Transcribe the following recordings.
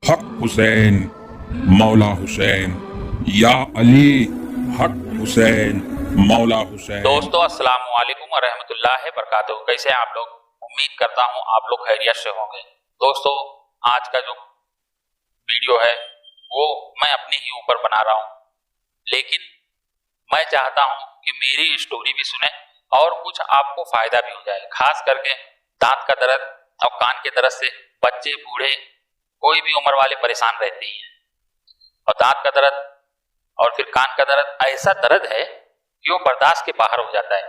हक हुसैन, मौला हुसैन, या अली, हक हुसैन, मौला हुसैन। दोस्तों अस्सलाम वालेकुम व रहमतुल्लाहि बरकातहू। कैसे हैं आप लोग? उम्मीद करता हूं आप लोग खैरियत से होंगे। दोस्तों आज का जो वीडियो है वो मैं अपने ही ऊपर बना रहा हूं, लेकिन मैं चाहता हूं कि मेरी स्टोरी भी सुने और कुछ आपको फायदा भी हो जाए। खास करके दांत का दर्द और कान के दर्द से बच्चे बूढ़े कोई भी उम्र वाले परेशान रहते ही हैं। और दांत का दर्द और फिर कान का दर्द ऐसा दर्द है कि वो बर्दाश्त के बाहर हो जाता है।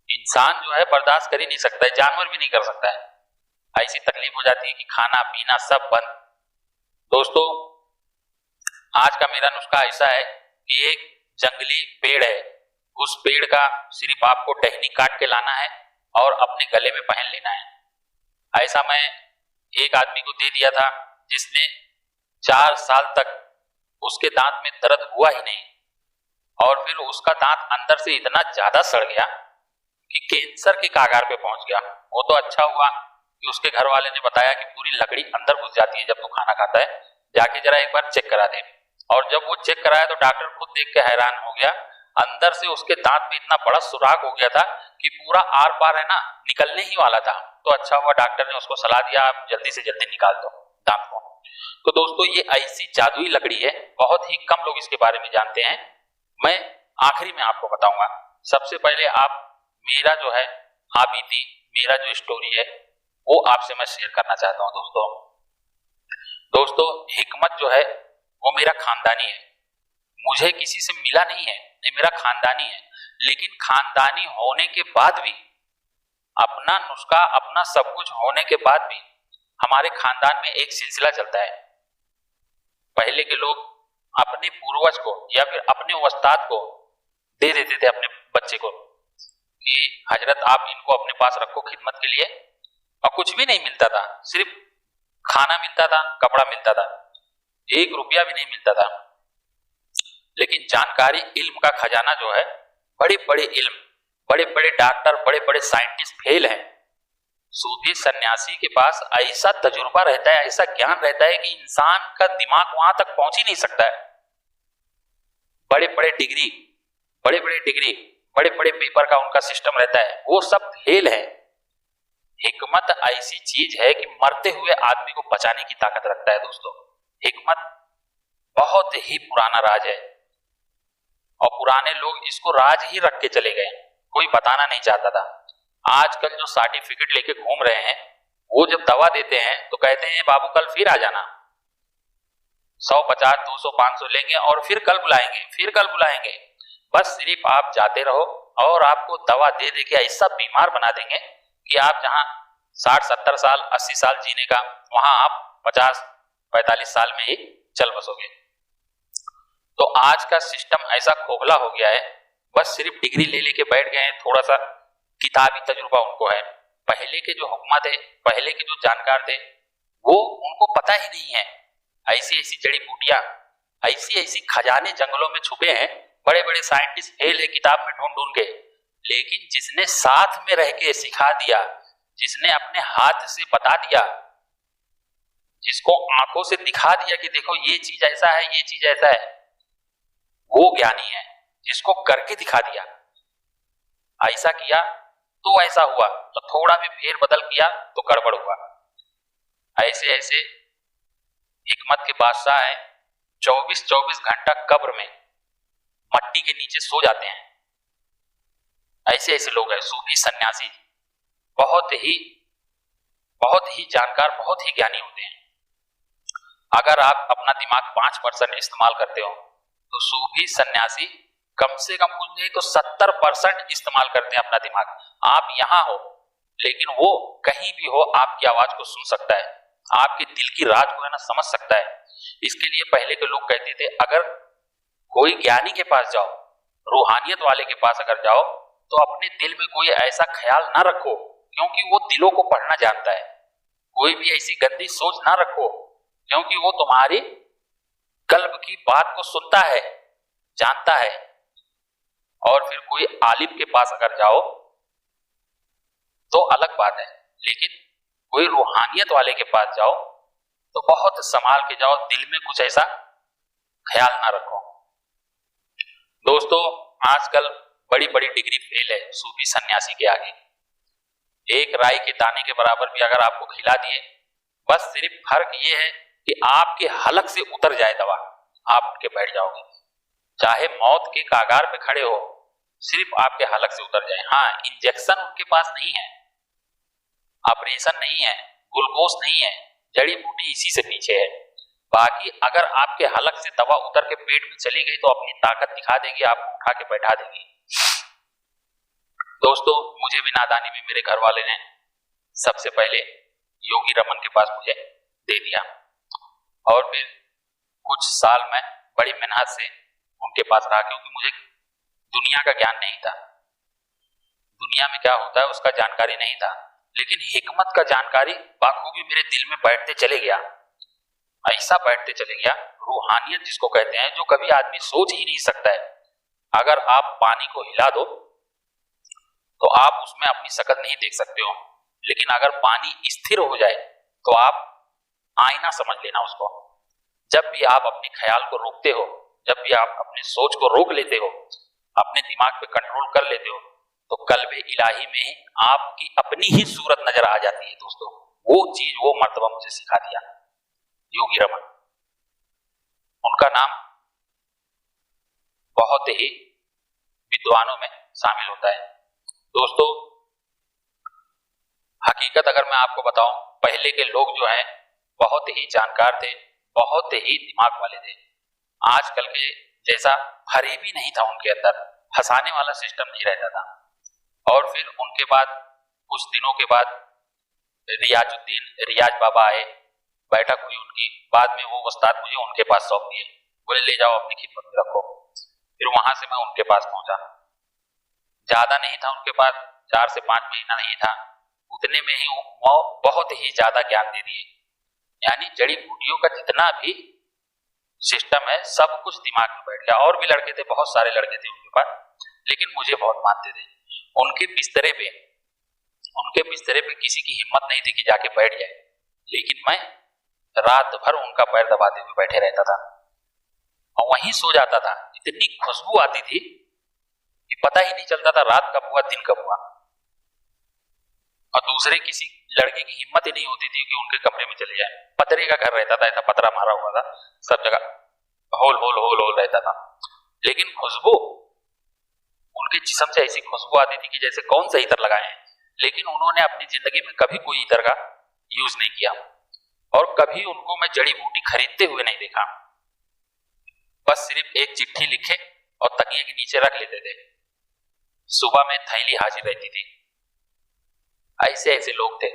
इंसान जो है बर्दाश्त कर ही नहीं सकता है, जानवर भी नहीं कर सकता है। ऐसी तकलीफ हो जाती है कि खाना पीना सब बंद। दोस्तों आज का मेरा नुस्खा ऐसा है कि एक जंगली पेड़ है, उस पेड़ का सिर्फ आपको टहनी काट के लाना है और अपने गले में पहन लेना है। ऐसा मैं एक आदमी को दे दिया था जिसने 4 साल तक उसके दांत में दर्द हुआ ही नहीं, और फिर उसका दांत अंदर से इतना ज्यादा सड़ गया कि कैंसर के कागार पे पहुंच गया। वो तो अच्छा हुआ कि उसके घर वाले ने बताया कि पूरी लकड़ी अंदर घुस जाती है जब तू खाना खाता है, जाके जरा एक बार चेक करा दे। और जब वो चेक कराया तो डॉक्टर खुद देख के हैरान हो गया। अंदर से उसके दांत में इतना बड़ा सुराख हो गया था कि पूरा आर पार है ना निकलने ही वाला था। तो अच्छा हुआ डॉक्टर ने उसको सलाह दिया आप जल्दी से जल्दी निकाल दो दांत को। तो दोस्तों ये ऐसी जादुई लकड़ी है, बहुत ही कम लोग इसके बारे में जानते हैं। मैं आखिरी में आपको बताऊंगा। सबसे पहले आप मेरा जो है बीती मेरा जो स्टोरी है वो आपसे मैं शेयर करना चाहता हूं। दोस्तों हिकमत जो है वो मेरा खानदानी है, मुझे किसी से मिला नहीं है, ये मेरा खानदानी है। लेकिन खानदानी होने के बाद भी, अपना नुस्खा अपना सब कुछ होने के बाद भी हमारे खानदान में एक सिलसिला चलता है। पहले के लोग अपने पूर्वज को या फिर अपने उस्ताद को दे देते थे अपने बच्चे को कि हजरत आप इनको अपने पास रखो खिदमत के लिए, और कुछ भी नहीं मिलता था, सिर्फ खाना मिलता था, कपड़ा मिलता था, 1 रुपया भी नहीं मिलता था। लेकिन जानकारी इल्म का खजाना जो है, बड़े बड़े इल्म, बड़े बड़े डॉक्टर, बड़े बड़े साइंटिस्ट फेल हैं। सूफी सन्यासी के पास ऐसा तजुर्बा रहता है, ऐसा ज्ञान रहता है कि इंसान का दिमाग वहां तक पहुंच ही नहीं सकता है। बड़े बड़े डिग्री, बड़े बड़े पेपर का उनका सिस्टम रहता है, वो सब फेल है। हिकमत ऐसी चीज है कि मरते हुए आदमी को बचाने की ताकत रखता है। दोस्तों हिकमत बहुत ही पुराना राज है और पुराने लोग इसको राज ही रख के चले गए, कोई बताना नहीं चाहता था। आजकल जो सर्टिफिकेट लेके घूम रहे हैं वो जब दवा देते हैं तो कहते हैं बाबू कल फिर आ जाना, 150 200 500 लेंगे और फिर कल बुलाएंगे। बस सिर्फ आप जाते रहो और आपको दवा दे दे के ऐसा बीमार बना देंगे कि आप जहां 60 70 साल 80 साल जीने का, वहां आप 50 45 साल में ही चल बसोगे। तो आज का सिस्टम ऐसा खोखला हो गया है, बस सिर्फ डिग्री ले लेके बैठ गए हैं, थोड़ा सा किताबी तजुर्बा उनको है। पहले के जो हुक्मा थे, पहले के जो जानकार थे, वो उनको पता ही नहीं है। ऐसी ऐसी जड़ी बूटियां, ऐसी ऐसी खजाने जंगलों में छुपे हैं। बड़े बड़े साइंटिस्ट फेल है किताब में ढूंढ ढूंढ के, लेकिन जिसने साथ में रह के सिखा दिया, जिसने अपने हाथ से बता दिया, जिसको आंखों से दिखा दिया कि देखो ये चीज ऐसा है, ये चीज ऐसा है, वो ज्ञानी है। जिसको करके दिखा दिया, ऐसा किया तो ऐसा हुआ, तो थोड़ा भी फेर बदल किया तो गड़बड़ हुआ। ऐसे ऐसे हिकमत के बादशाह हैं, 24 घंटा कब्र में मट्टी के नीचे सो जाते हैं। ऐसे ऐसे लोग हैं सूफी सन्यासी, बहुत ही जानकार, बहुत ही ज्ञानी होते हैं। अगर आप अपना दिमाग 5% इस्तेमाल करते हो तो सूफी सन्यासी कम से कम कुछ नहीं तो 70% इस्तेमाल करते हैं अपना दिमाग। आप यहां हो लेकिन वो कहीं भी हो आपकी आवाज को सुन सकता है, आपके दिल की राज को है ना समझ सकता है। इसके लिए पहले के लोग कहते थे अगर कोई ज्ञानी के पास जाओ, रूहानियत वाले के पास अगर जाओ, तो अपने दिल में कोई ऐसा ख्याल ना रखो, क्योंकि वो दिलों को पढ़ना जानता है। कोई भी ऐसी गंदी सोच ना रखो, क्योंकि वो तुम्हारी कल्ब की बात को सुनता है, जानता है। और फिर कोई आलिम के पास अगर जाओ तो अलग बात है, लेकिन कोई रूहानियत वाले के पास जाओ तो बहुत संभाल के जाओ, दिल में कुछ ऐसा ख्याल ना रखो। दोस्तों, आजकल बड़ी बड़ी डिग्री फेल है सूफी सन्यासी के आगे। एक राई के दाने के बराबर भी अगर आपको खिला दिए, बस सिर्फ फर्क ये है कि आपके हलक से उतर जाए दवा, आप उनके बैठ जाओगे। चाहे मौत के कागार पे खड़े हो, सिर्फ आपके हलक से उतर जाए। हाँ, इंजेक्शन उनके पास नहीं है, ऑपरेशन नहीं है, ग्लूकोज नहीं है, जड़ी बूटी इसी से पीछे है। बाकी अगर आपके हलक से दवा उतर के पेट में चली गई तो अपनी ताकत दिखा देगी, आपको उठा के बैठा देगी। दोस्तों, मुझे भी नादानी में मेरे घर वाले ने सबसे पहले योगी रमन के पास मुझे दे दिया, और फिर कुछ साल मैं बड़ी मेहनत से उनके पास रहा, क्योंकि मुझे दुनिया का ज्ञान नहीं था, दुनिया में क्या होता है उसका जानकारी नहीं था। लेकिन हिकमत का जानकारी बाखूबी मेरे दिल में बैठते चले गया, ऐसा बैठते चले गया। रूहानियत जिसको कहते हैं, जो कभी आदमी सोच ही नहीं सकता है। अगर आप पानी को हिला दो तो आप उसमें अपनी शकल नहीं देख सकते हो, लेकिन अगर पानी स्थिर हो जाए तो आप आईना समझ लेना उसको। जब भी आप अपने ख्याल को रोकते हो, जब भी आप अपने सोच को रोक लेते हो, अपने दिमाग पे कंट्रोल कर लेते हो, तो कल्बे इलाही में ही आपकी अपनी ही सूरत नजर आ जाती है। दोस्तों, वो चीज वो मर्तबा मुझे सिखा दिया योगी रमन। उनका नाम बहुत ही विद्वानों में शामिल होता है। दोस्तों, हकीकत अगर मैं आपको बताऊं, पहले के लोग जो हैं बहुत ही जानकार थे, बहुत ही दिमाग वाले थे। आजकल के जैसा फरेबी नहीं था उनके अंदर, फंसाने वाला सिस्टम नहीं रहता था। और फिर उनके बाद कुछ दिनों के बाद रियाज बाबा आए, बैठक हुई उनकी। बाद में वो उस्ताद मुझे उनके पास सौंप दिए, बोले ले जाओ अपनी खिदमत में रखो। फिर वहां से मैं उनके पास पहुंचा। ज्यादा नहीं था उनके पास, 4 से 5 महीना नहीं था, उतने में ही वो बहुत ही ज्यादा ज्ञान दे दिए। यानी जड़ी बूटियों का जितना भी सिस्टम है सब कुछ दिमाग में बैठ गया। और भी लड़के थे, बहुत सारे लड़के थे उनके पास, लेकिन मुझे बहुत मानते थे। उनके बिस्तरे पे किसी की हिम्मत नहीं थी कि जाके बैठ जाए, लेकिन मैं रात भर उनका पैर दबाते हुए बैठे रहता था और वहीं सो जाता था। इतनी खुशबू आती थी कि पता ही नहीं चलता था रात कब हुआ दिन कब हुआ। और दूसरे किसी लड़के की हिम्मत ही नहीं होती थी कि उनके कमरे में चले जाए। पतरे का घर रहता था, ऐसा पतरा मारा हुआ था, सब जगह होल होल होल होल रहता था, लेकिन खुशबू उनके जिस्म से ऐसी खुशबू आती थी कि जैसे कौन सा इत्र लगाए हैं। लेकिन उन्होंने अपनी जिंदगी में कभी कोई इत्र का यूज नहीं किया, और कभी उनको मैं जड़ी बूटी खरीदते हुए नहीं देखा। बस सिर्फ एक चिट्ठी लिखे और तकिए के नीचे रख लेते थे। सुबह में थैली हाजिर रहती थी। ऐसे ऐसे लोग थे।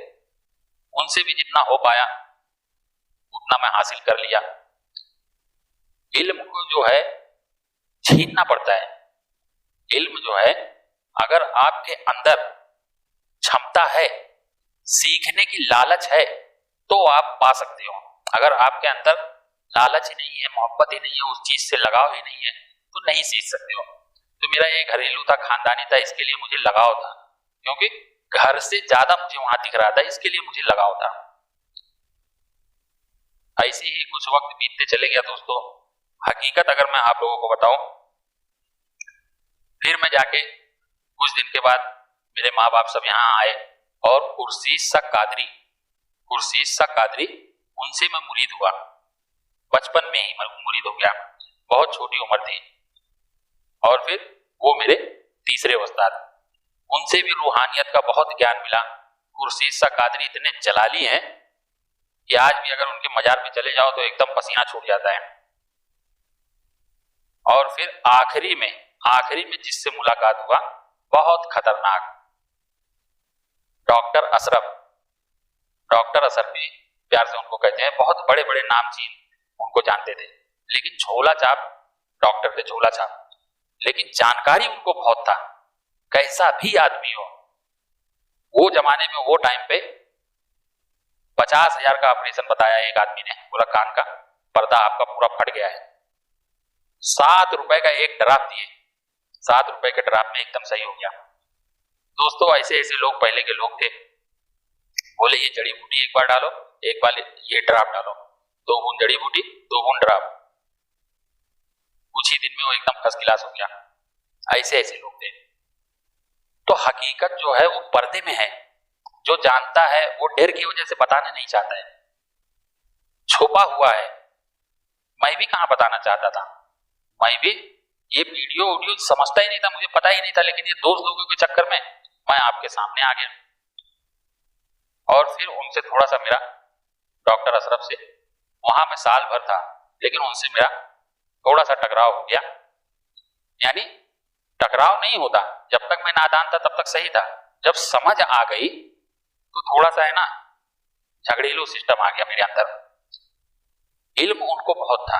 उनसे भी जितना हो पाया उतना मैं हासिल कर लिया। इल्म को जो है छीनना पड़ता है। इल्म जो है, अगर आपके अंदर क्षमता है, सीखने की लालच है, तो आप पा सकते हो। अगर आपके अंदर लालच ही नहीं है, मोहब्बत ही नहीं है, उस चीज से लगाव ही नहीं है, तो नहीं सीख सकते हो। तो मेरा ये घरेलू था, खानदानी था, इसके लिए मुझे लगाव था, क्योंकि घर से ज्यादा मुझे वहां दिख रहा था, इसके लिए मुझे लगाव था। ऐसे ही कुछ वक्त बीतते चले गया। दोस्तों, हकीकत अगर मैं आप लोगों को बताऊं, फिर मैं जाके कुछ दिन के बाद मेरे माँ बाप सब यहाँ आए और खुर्शीद सा कादरी उनसे मैं मुरीद हुआ। बचपन में ही मैं मुरीद हो गया, बहुत छोटी उम्र थी। और फिर वो मेरे तीसरे उस्ताद, उनसे भी रूहानियत का बहुत ज्ञान मिला। खुर्शीद सा कादरी इतने जलाली हैं कि आज भी अगर उनके मजार पे चले जाओ तो एकदम पसीना छूट जाता है। और फिर आखिरी में जिससे मुलाकात हुआ, बहुत खतरनाक, डॉक्टर अशरफ भी प्यार से उनको कहते हैं। बहुत बड़े बड़े नामचीन उनको जानते थे, लेकिन झोला छाप डॉक्टर थे, झोला छाप। लेकिन जानकारी उनको बहुत था, कैसा भी आदमी हो। वो जमाने में, वो टाइम पे 50,000 का ऑपरेशन बताया एक आदमी ने, बोला कान का पर्दा आपका पूरा फट गया है। 7 रुपए का एक ड्राप दिए, 7 रुपए के ड्राप में एकदम सही हो गया। दोस्तों, ऐसे ऐसे लोग पहले के लोग थे। बोले ये जड़ी बूटी एक बार डालो, एक बार ये ड्राप डालो, 2 बूंद जड़ी बूटी, 2 बूंद ड्राप, कुछ ही दिन में वो एकदम फर्स्ट क्लास हो गया। ऐसे ऐसे लोग थे। तो हकीकत जो है वो पर्दे में है। जो जानता है वो डर की वजह से बताना नहीं चाहता है, छुपा हुआ है। मैं भी कहां बताना चाहता था, मैं भी ये वीडियो समझता ही नहीं था, मुझे पता ही नहीं था, लेकिन ये दोस्त लोगों के चक्कर में मैं आपके सामने आ गया। और फिर उनसे थोड़ा सा मेरा, डॉक्टर अशरफ से, वहां मैं साल भर था, लेकिन उनसे मेरा थोड़ा सा टकराव हो गया। यानी टकराव नहीं होता, जब तक मैं नादान था तब तक सही था, जब समझ आ गई तो थोड़ा सा है ना झगड़ेलू सिस्टम आ गया मेरे अंदर। इल्म उनको बहुत था,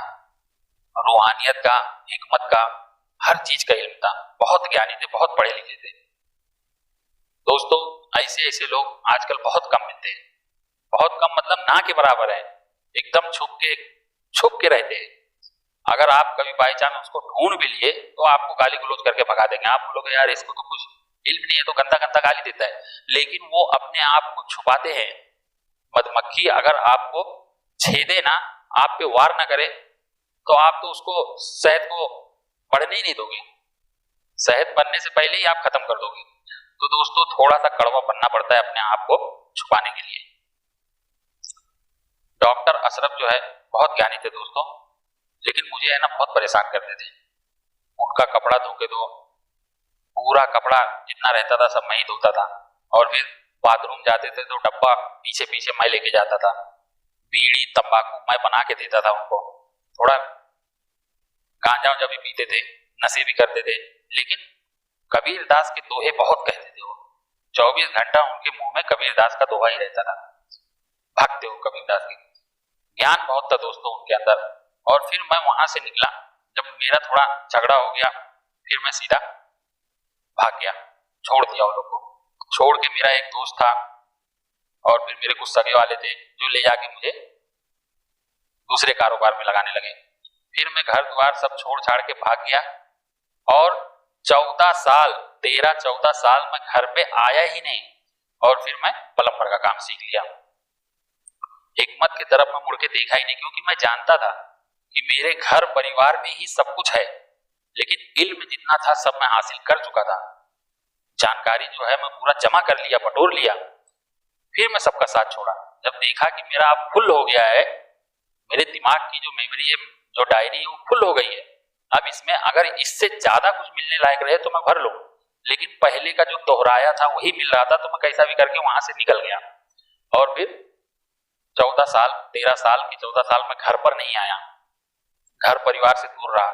रूहानियत का, हिकमत का, हर चीज का इल्म था, बहुत ज्ञानी थे, बहुत पढ़े लिखे थे। दोस्तों ऐसे ऐसे लोग आजकल बहुत कम मिलते हैं, बहुत कम मतलब ना के बराबर है, एकदम छुप के रहते हैं। अगर आप कभी बाई चांस उसको ढूंढ भी लिए तो आपको गाली गलौज करके भगा देंगे। आप बोलोगे यार इसको तो कुछ इल्म नहीं है, तो गंदा गंदा गाली देता है, लेकिन वो अपने आप को छुपाते हैं। मधुमक्खी अगर आपको छेदे ना, आप पे वार ना करे, तो आप तो उसको शहद को बढ़ने ही नहीं दोगे, शहद बनने से पहले ही आप खत्म कर दोगे। तो दोस्तों थोड़ा सा कड़वा बनना पड़ता है अपने आप को छुपाने के लिए। डॉक्टर अशरफ जो है बहुत ज्ञानी थे दोस्तों, लेकिन मुझे है ना बहुत परेशान करते थे। उनका कपड़ा धो के दो, पूरा कपड़ा जितना रहता था सब मैं ही धोता था, और फिर बाथरूम जाते थे तो डब्बा पीछे पीछे मैं लेके जाता था, बीड़ी तंबाकू मैं बना के देता था उनको, थोड़ा गांजा जब भी पीते थे, नशे भी करते थे, लेकिन कबीरदास के दोहे बहुत कहते थे वो, 24 घंटा उनके मुंह में कबीरदास का दोहा ही रहता था। भक्त थे वो कबीरदास के, ज्ञान बहुत था दोस्तों उनके अंदर। और फिर मैं वहां से निकला, जब मेरा थोड़ा झगड़ा हो गया, फिर मैं सीधा भाग गया, छोड़ दिया उन लोग को। छोड़ के मेरा एक दोस्त था और फिर मेरे कुछ सगे वाले थे जो ले जाके मुझे दूसरे कारोबार में लगाने लगे। फिर मैं घर द्वार सब छोड़ छाड़ के भाग गया, और 14 साल 13-14 साल मैं घर पे आया ही नहीं, और फिर मैं प्लम्बर का काम सीख लिया। हिकमत की तरफ मैं मुड़ के देखा ही नहीं, क्योंकि मैं जानता था कि मेरे घर परिवार में ही सब कुछ है, लेकिन इल्म जितना था सब मैं हासिल कर चुका था। जानकारी जो है मैं पूरा जमा कर लिया, बटोर लिया। फिर मैं सबका साथ छोड़ा, जब देखा कि मेरा अब फुल हो गया है, मेरे दिमाग की जो मेमोरी है, जो डायरी है वो फुल हो गई है, अब इसमें अगर इससे ज्यादा कुछ मिलने लायक रहे तो मैं भर लूं, लेकिन पहले का जो दोहराया था वही मिल रहा था, तो मैं कैसा भी करके वहां से निकल गया। और फिर 14 साल 13 साल की 14 साल में घर पर नहीं आया, घर परिवार से दूर रहा,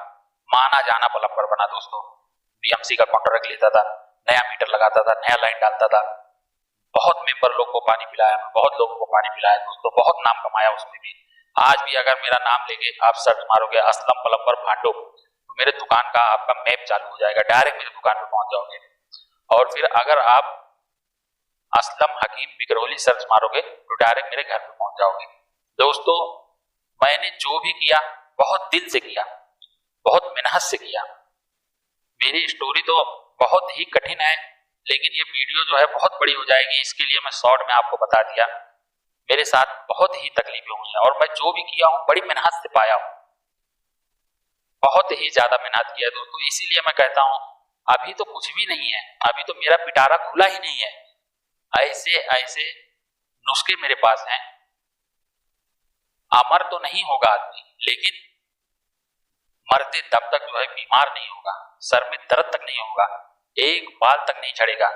माना जाना प्लम्बर बना दोस्तों। बीएमसी का कॉन्ट्रैक्ट लेता था, नया मीटर लगाता था, नया लाइन डालता था, बहुत मेंबर लोग को पानी पिलाया, मैं बहुत लोगों को पानी पिलाया दोस्तों, बहुत नाम कमाया उसमें भी। आज भी अगर मेरा नाम लेके आप सर्च मारोगे असलम प्लम्बर भांडो, तो मेरे दुकान का आपका मैप चालू हो जाएगा, डायरेक्ट मेरे दुकान पे पहुंच जाओगे। और फिर अगर आप असलम हकीम बिकरौली सर्च मारोगे तो डायरेक्ट मेरे घर पे पहुंच जाओगे। दोस्तों मैंने जो भी किया बहुत दिल से किया, बहुत मेहनत से किया। मेरी स्टोरी तो बहुत ही कठिन है, लेकिन ये वीडियो जो है बहुत बड़ी हो जाएगी, इसके लिए मैं शॉर्ट में आपको बता दिया। मेरे साथ बहुत ही तकलीफें हुई हैं, और मैं जो भी किया हूं बड़ी मेहनत से पाया हूं, बहुत ही ज्यादा मेहनत किया है दोस्तों। इसीलिए मैं कहता हूं अभी तो कुछ भी नहीं है, अभी तो मेरा पिटारा खुला ही नहीं है। ऐसे ऐसे नुस्खे मेरे पास हैं। अमर तो नहीं होगा आदमी, लेकिन मरते दम तक जो है बीमार नहीं होगा, सर में दर्द तक नहीं होगा, एक बाल तक नहीं झड़ेगा।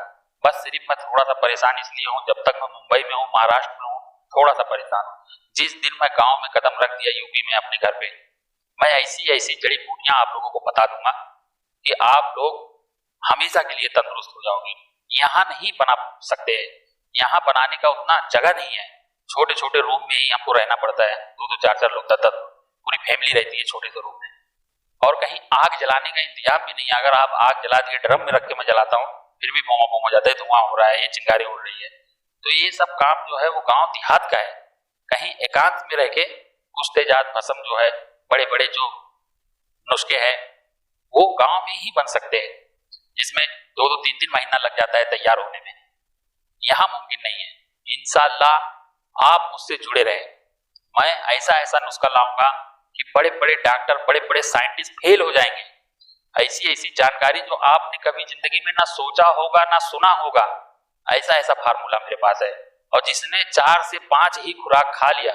बस सिर्फ मैं थोड़ा सा परेशान इसलिए हूं, जब तक मैं मुंबई में हूं, महाराष्ट्र में हूं, थोड़ा सा परेशान हूं। जिस दिन मैं गांव में कदम रख दिया यूपी में अपने घर पे, मैं ऐसी ऐसी जड़ी बूटियां आप लोगों को बता दूंगा कि आप लोग हमेशा के लिए तंदुरुस्त हो जाओगे। यहाँ नहीं बना सकते, यहाँ बनाने का उतना जगह नहीं है, छोटे छोटे रूम में ही हमको रहना पड़ता है, 2-2 4-4 लोग, 10-10 पूरी फैमिली रहती है छोटे से रूम में, और कहीं आग जलाने का इंतजाम भी नहीं है। अगर आप आग जला दिए, ड्रम में रख के मैं जलाता हूँ, फिर भी बोमा बोम हो जाता है, धुआं हो रहा है, ये चिंगारी उड़ रही है। तो ये सब काम जो है वो गांव देहात का है। कहीं एकांत में रह के कुछ तेजात भस्म जो है, बड़े बड़े जो नुस्खे हैं वो गांव में ही बन सकते हैं, जिसमें 2-2 3-3 महीना लग जाता है तैयार होने में। यहाँ मुमकिन नहीं है। इंशाअल्लाह आप मुझसे जुड़े रहे, मैं ऐसा ऐसा नुस्खा लाऊंगा कि बड़े बड़े डॉक्टर, बड़े बड़े साइंटिस्ट फेल हो जाएंगे। ऐसी ऐसी जानकारी जो आपने कभी जिंदगी में ना सोचा होगा ना सुना होगा, ऐसा ऐसा फार्मूला मेरे पास है। और जिसने 4 से 5 ही खुराक खा लिया,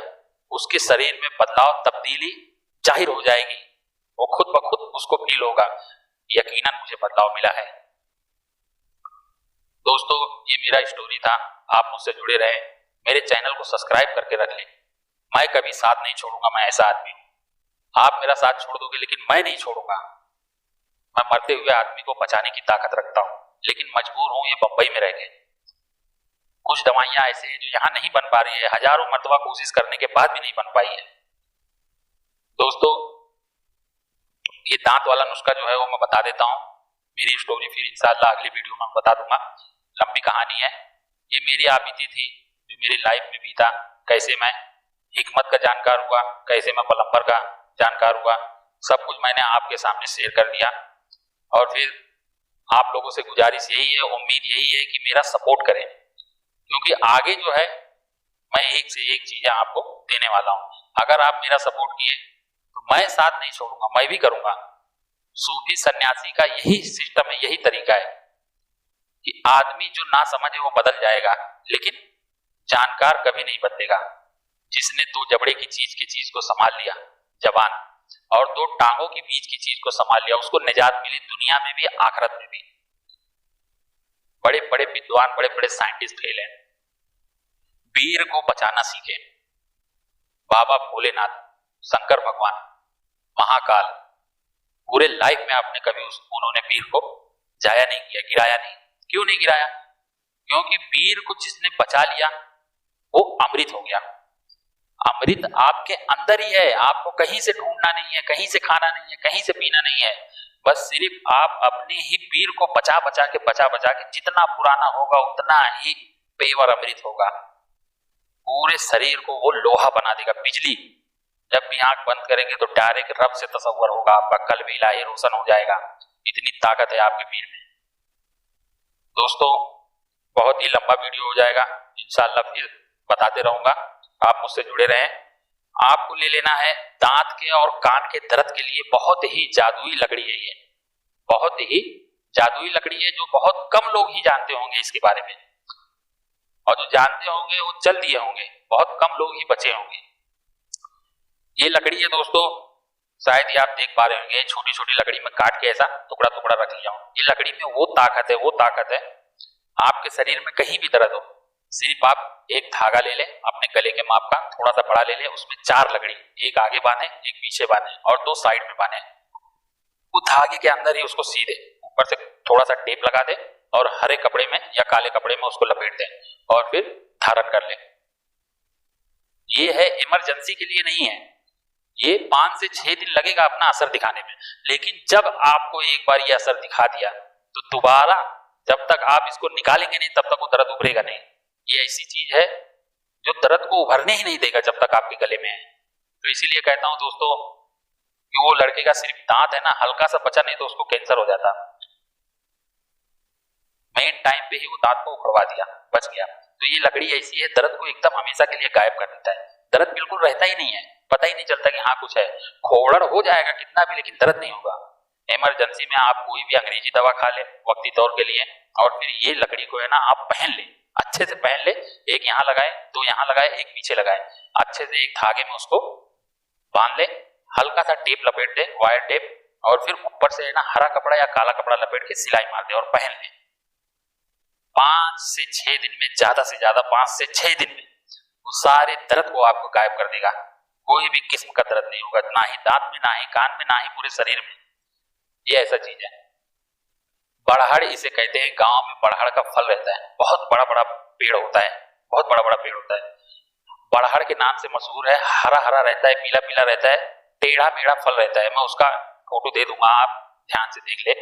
उसके शरीर में बदलाव, तब्दीली जाहिर हो जाएगी। वो खुद ब खुद उसको फील होगा, यकीनन मुझे बदलाव मिला है। दोस्तों, ये मेरा स्टोरी था। आप मुझसे जुड़े रहे, मेरे चैनल को सब्सक्राइब करके रख लें। मैं कभी साथ नहीं छोड़ूंगा, मैं ऐसा आदमी हूं। आप मेरा साथ छोड़ दोगे लेकिन मैं नहीं छोड़ूंगा। मैं मरते हुए आदमी को बचाने की ताकत रखता हूं, लेकिन मजबूर हूं ये बंबई में रह के। कुछ दवाइयां ऐसे हैं जो यहां नहीं बन पा रही है, हजारों मर्तबा कोशिश करने के बाद भी नहीं बन पाई है। दोस्तों, ये दांत वाला नुस्खा जो है वो मैं बता देता हूं। मेरी स्टोरी फिर इंशाल्लाह अगली वीडियो में बता दूंगा। लंबी कहानी है। ये मेरी आप बीती थी जो मेरी लाइफ में बीता, कैसे मैं हिकमत का जानकार हुआ, कैसे मैं प्लम्बर का जानकार हुआ, सब कुछ मैंने आपके सामने शेयर कर दिया। और फिर आप लोगों से गुजारिश यही है, उम्मीद यही है कि मेरा सपोर्ट करें, क्योंकि आगे जो है मैं एक से एक चीजें आपको देने वाला हूं। अगर आप मेरा सपोर्ट किए तो मैं साथ नहीं छोड़ूंगा, मैं भी करूंगा। सूफी सन्यासी का यही सिस्टम है, यही तरीका है कि आदमी जो ना समझे वो बदल जाएगा, लेकिन जानकार कभी नहीं बदलेगा। जिसने 2 जबड़े की चीज को संभाल लिया, जबान, और 2 टांगों की बीच की चीज को संभाल लिया, उसको निजात मिली दुनिया में भी आखिरत में भी। बड़े बड़े विद्वान, बड़े बड़े साइंटिस्ट फेल हैं। वीर को बचाना सीखे। बाबा भोलेनाथ, शंकर भगवान, महाकाल, पूरे लाइफ में आपने कभी उन्होंने वीर को जाया नहीं किया, गिराया नहीं। क्यों नहीं गिराया? क्योंकि वीर को जिसने बचा लिया वो अमृत हो गया। अमृत आपके अंदर ही है, आपको कहीं से ढूंढना नहीं है, कहीं से खाना नहीं है, कहीं से पीना नहीं है। बस सिर्फ आप अपने ही वीर को बचा बचा के जितना पुराना होगा उतना ही पेवर अमृत होगा। पूरे शरीर को वो लोहा बना देगा, बिजली। जब भी आंख बंद करेंगे तो डायरेक्ट रब से तसव्वुर होगा, आपका कल्ब इलाही रोशन हो जाएगा। इतनी ताकत है आपके वीर में। दोस्तों, बहुत ही लंबा वीडियो हो जाएगा, इंशाल्लाह फिर बताते रहूंगा। आप मुझसे जुड़े रहें। आपको ले लेना है दांत के और कान के दर्द के लिए बहुत ही जादुई लकड़ी है। ये बहुत ही जादुई लकड़ी है जो बहुत कम लोग ही जानते होंगे इसके बारे में, और जो जानते होंगे वो चल दिए होंगे, बहुत कम लोग ही बचे होंगे। ये लकड़ी है दोस्तों, शायद ही आप देख पा रहे होंगे। छोटी छोटी लकड़ी में काट के ऐसा टुकड़ा टुकड़ा रख लिया हूं। ये लकड़ी में वो ताकत है आपके शरीर में कहीं भी दर्द हो, सिर्फ आप एक धागा ले लें अपने गले के माप का, थोड़ा सा बड़ा ले लें, उसमें 4 लकड़ी, एक आगे बांधे, एक पीछे बांधे और 2 साइड में बांधे। वो धागे के अंदर ही उसको सी दे, ऊपर से थोड़ा सा टेप लगा दे और हरे कपड़े में या काले कपड़े में उसको लपेट दें और फिर धारण कर लें। ये है इमरजेंसी के लिए नहीं है। ये 5 से 6 दिन लगेगा अपना असर दिखाने में, लेकिन जब आपको एक बार ये असर दिखा दिया तो दोबारा जब तक आप इसको निकालेंगे नहीं तब तक वो दर्द उभरेगा नहीं। ये ऐसी चीज है जो दर्द को उभरने ही नहीं देगा जब तक आपके गले में है। तो इसीलिए कहता हूं दोस्तों कि वो लड़के का सिर्फ दांत है ना, हल्का सा बचा, नहीं तो उसको कैंसर हो जाता। मेन टाइम पे ही वो दांत को उखड़वा दिया, बच गया। तो ये लकड़ी ऐसी है, दर्द को एकदम हमेशा के लिए गायब कर देता है। दर्द बिल्कुल रहता ही नहीं है, पता ही नहीं चलता कि हाँ कुछ है। खोड़ड़ हो जाएगा कितना भी, लेकिन दर्द नहीं होगा। इमरजेंसी में आप कोई भी अंग्रेजी दवा खा ले वक्ती तौर के लिए, और फिर ये लकड़ी को है ना आप पहन ले, अच्छे से पहन ले। एक यहाँ लगाए, 2 यहाँ लगाए, एक पीछे लगाए, अच्छे से एक धागे में उसको बांध ले, हल्का सा टेप लपेट दे, वायर टेप, और फिर ऊपर से है ना हरा कपड़ा या काला कपड़ा लपेट के सिलाई मार दे और पहन ले। 5 से 6 दिन में, ज्यादा से ज्यादा 5 से 6 दिन में वो सारे दर्द को आपको गायब कर देगा। कोई भी किस्म का दर्द नहीं होगा, ना ही दांत में, ना ही कान में, ना ही पूरे शरीर में। ये ऐसा चीज है। बड़हड़ इसे कहते हैं। गांव में बड़हड़ का फल रहता है, बहुत बड़ा बड़ा पेड़ होता है, बहुत बड़ा बड़ा पेड़ होता है। बड़हड़ के नाम से मशहूर है। हरा हरा रहता है, पीला पीला रहता है, टेढ़ा मेढ़ा फल रहता है। मैं उसका फोटो दे दूंगा, आप ध्यान से देख ले।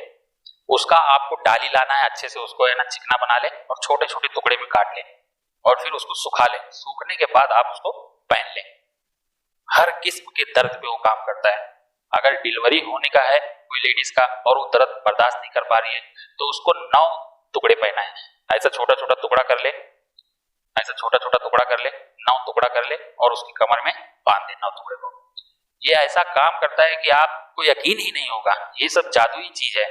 उसका आपको डाली लाना है, अच्छे से उसको है ना चिकना बना ले और छोटे छोटे टुकड़े में काट ले और फिर उसको सुखा ले। सूखने के बाद आप उसको पहन ले। हर किस्म के दर्द पे वो काम करता है। अगर डिलीवरी होने का है कोई लेडीज का और वो दर्द बर्दाश्त नहीं कर पा रही है तो उसको 9 टुकड़े पहना है। ऐसा छोटा छोटा टुकड़ा कर ले, ऐसा छोटा छोटा टुकड़ा कर ले, 9 टुकड़ा कर ले और उसकी कमर में बांध दे 9 टुकड़े को। ये ऐसा काम करता है कि आपको यकीन ही नहीं होगा। ये सब जादुई चीज है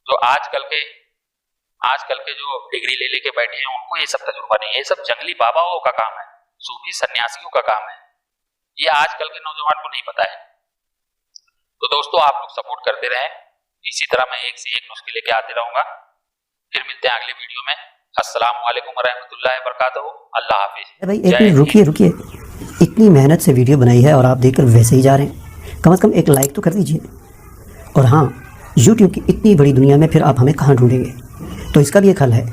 जो आजकल के जो डिग्री ले लेके बैठे हैं उनको ये सब तजुर्बा नहीं है। ये सब जंगली बाबाओं का काम है, सूफी सन्यासियों का काम है। ये आजकल के नौजवान को नहीं पता है। तो दोस्तों, आप लोग सपोर्ट करते रहें, इसी तरह मैं एक से एक नुस्खे लेके आते रहूंगा। फिर मिलते हैं अगले वीडियो में। अस्सलाम वालेकुम वरहमतुल्लाहि वबरकातुहू। अल्लाह हाफिज। भाई एक मिनट रुकिए, इतनी मेहनत से वीडियो बनाई है और आप देखकर वैसे ही जा रहे हैं। कम से कम एक लाइक तो कर दीजिए। और हाँ, यूट्यूब की इतनी बड़ी दुनिया में फिर आप हमें कहाँ ढूंढेंगे, तो इसका भी एक हल है।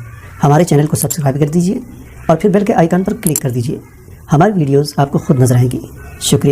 हमारे चैनल को सब्सक्राइब कर दीजिए और फिर बेल के आइकन पर क्लिक कर दीजिए। हमारी वीडियोस आपको खुद नजर आएंगी। शुक्रिया।